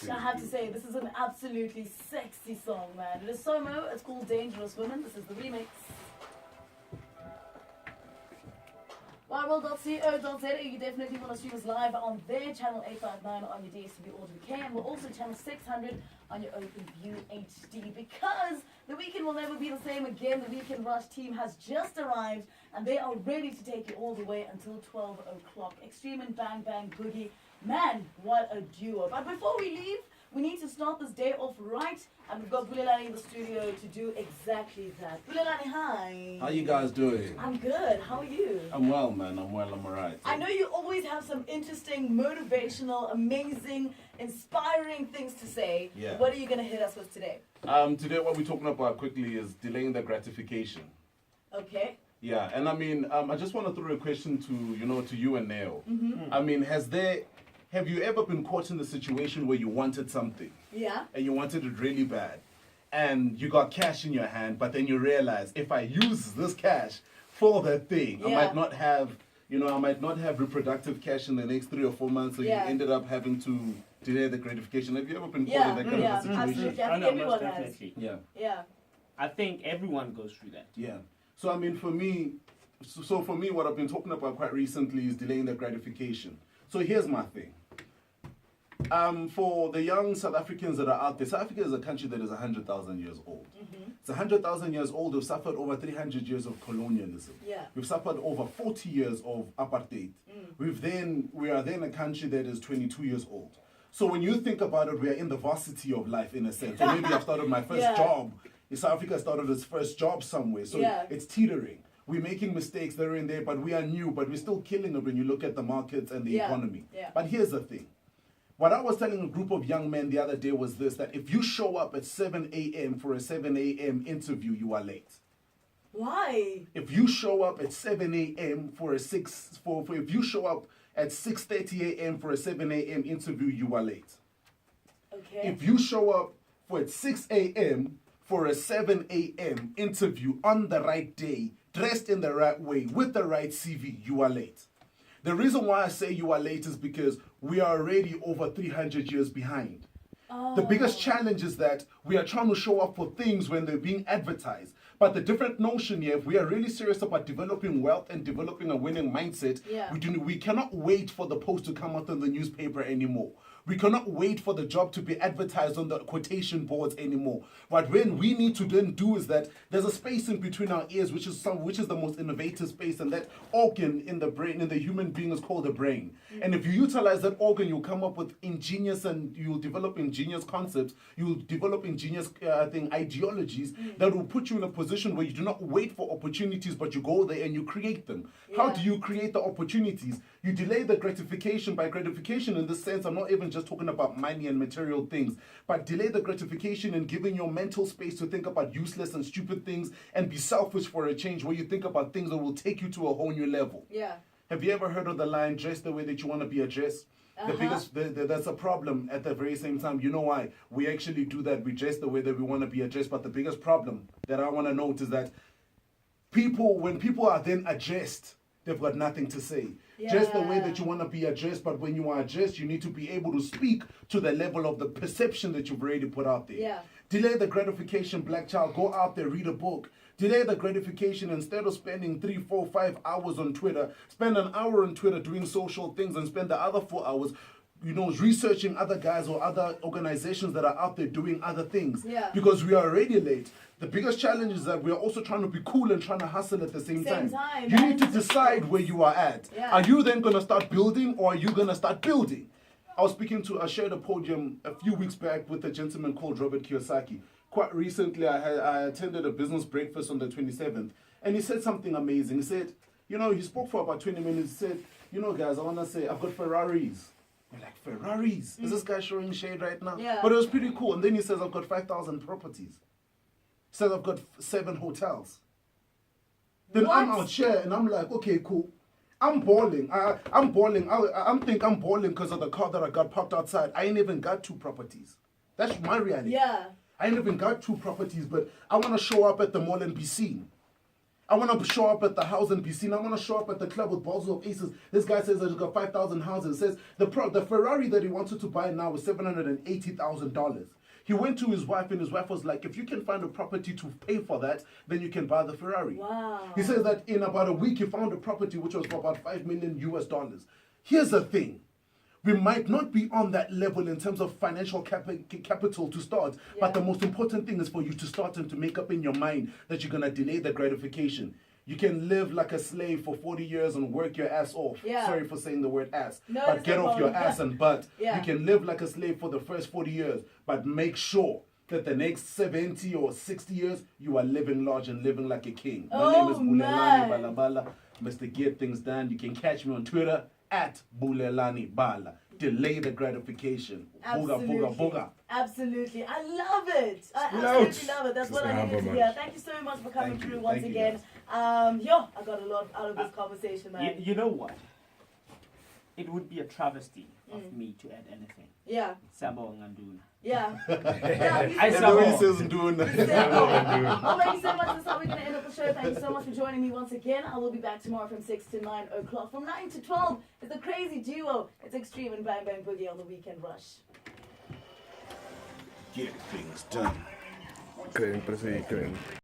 I have to say, this is an absolutely sexy song, man. It is Somo. It's called Dangerous Women. This is the remix. World.co.za, you definitely want to stream us live on their channel 859 on your DSTV Audio K, and we're also channel 600 on your OpenView HD, because the weekend will never be the same again. The Weekend Rush team has just arrived and they are ready to take you all the way until 12 o'clock. Extreme and Bang Bang Boogie. Man, what a duo. But before we leave, we need to start this day off right, and we've got Bulelani in the studio to do exactly that. Bulelani, hi. How you guys doing? I'm good. How are you? I'm well, man. I'm well. I'm alright. I know you always have some interesting, motivational, amazing, inspiring things to say. Yeah. What are you going to hit us with today? Today what we're talking about quickly is delaying the gratification. Okay. Yeah, and I mean, I just want to throw a question to you and Neo. Mm-hmm. I mean, have you ever been caught in the situation where you wanted something? Yeah. And you wanted it really bad, and you got cash in your hand, but then you realize, if I use this cash for that thing, Yeah. I might not have reproductive cash in the next 3 or 4 months, so Yeah. you ended up having to delay the gratification. Have you ever been caught in that kind of a situation? Absolutely. I I think know, everyone most has. definitely. Yeah. Yeah. I think everyone goes through that. Yeah. So I mean, for me, what I've been talking about quite recently is delaying the gratification. So here's my thing. For the young South Africans that are out there, South Africa is a country that is 100,000 years old. Mm-hmm. It's 100,000 years old. We've suffered over 300 years of colonialism. Yeah. We've suffered over 40 years of apartheid. We are then a country that is 22 years old. So when you think about it, we are in the varsity of life in a sense. Or maybe I've started my first Yeah. job. South Africa started its first job somewhere. So Yeah. it's teetering. We're making mistakes there and there, but we are new, but we're still killing it when you look at the markets and the Yeah. economy. Yeah. But here's the thing. What I was telling a group of young men the other day was this, that if you show up at 7 a.m. for a 7 a.m. interview, you are late. Why? If you show up at 7 a.m. if you show up at 6:30 a.m. for a 7 a.m. interview, you are late. Okay. If you show up at 6 a.m. for a 7 a.m. interview on the right day, dressed in the right way, with the right CV, you are late. The reason why I say you are late is because we are already over 300 years behind. The biggest challenge is that we are trying to show up for things when they're being advertised. But the different notion here, if we are really serious about developing wealth and developing a winning mindset, Yeah. we cannot wait for the post to come out in the newspaper anymore. We cannot wait for the job to be advertised on the quotation boards anymore. What we need to then do is that there's a space in between our ears, which is the most innovative space, and that organ in the brain, in the human being, is called the brain. And if you utilize that organ, you'll come up with you'll develop ingenious concepts, you'll develop ingenious ideologies that will put you in a position where you do not wait for opportunities, but you go there and you create them. How do you create the opportunities? You delay the gratification. By gratification, in this sense, I'm not even just talking about money and material things, but delay the gratification in giving your mental space to think about useless and stupid things and be selfish for a change, where you think about things that will take you to a whole new level. Yeah. Have you ever heard of the line, dress the way that you want to be addressed? That's a problem at the very same time. You know why? We actually do that. We dress the way that we want to be addressed. But the biggest problem that I want to note is that when people are then addressed, they've got nothing to say. Just the way that you want to be addressed, but when you are addressed, you need to be able to speak to the level of the perception that you've already put out there. Yeah. Delay the gratification, black child. Go out there, read a book. Delay the gratification. Instead of spending 3, 4, 5 hours on Twitter, spend an hour on Twitter doing social things and spend the other 4 hours researching other guys or other organizations that are out there doing other things. Yeah. Because we are already late. The biggest challenge is that we are also trying to be cool and trying to hustle at the same time. You need to decide where you are at. Yeah. Are you then going to start building, or are you going to start building? I shared a podium a few weeks back with a gentleman called Robert Kiyosaki. Quite recently, I attended a business breakfast on the 27th, and he said something amazing. He said, he spoke for about 20 minutes. He said, guys, I want to say, I've got Ferraris. We're like, Ferraris? Is this guy showing shade right now? Yeah. But it was pretty cool. And then he says, I've got 5,000 properties. He says, I've got 7 hotels. Then What? I'm out here and I'm like, okay, cool. I'm balling. I'm balling. I'm balling because of the car that I got parked outside. I ain't even got 2 properties. That's my reality. Yeah. I ain't even got 2 properties, but I want to show up at the mall and be seen. I want to show up at the house and be seen. I want to show up at the club with bottles of aces. This guy says that he's got 5,000 houses. Says the Ferrari that he wanted to buy now is $780,000. He went to his wife and his wife was like, if you can find a property to pay for that, then you can buy the Ferrari. Wow. He says that in about a week he found a property which was for about $5 million US. Here's the thing. We might not be on that level in terms of financial capital to start, but the most important thing is for you to start and to make up in your mind that you're going to delay the gratification. You can live like a slave for 40 years and work your ass off. Yeah. Sorry for saying the word ass. No, but it's get no off your problem. ass and butt. Yeah. You can live like a slave for the first 40 years, but make sure that the next 70 or 60 years, you are living large and living like a king. My name is Bulelani Balabala, Mr. Get Things Done. You can catch me on Twitter at Bulelani Bala. Delay the gratification. Absolutely. Booga, booga, booga. Absolutely. I love it. I Loud. absolutely love it. That's what I Sister needed to Hammerman. hear. Thank you so much for coming Thank you. through once Thank you, again. I got a lot out of this conversation, man. You know what? It would be a travesty of me to add anything. Yeah. Sabo nganduna. Yeah. Yeah. I you saw- said- Nobody says doing you said- that. Well, thank you so much. That's how we're going to end up the show. Thank you so much for joining me once again. I will be back tomorrow from 6 to 9 o'clock. From 9 to 12, it's a crazy duo. It's Extreme and Bang Bang Boogie on the Weekend Rush. Get things done. Creen, precies, creen.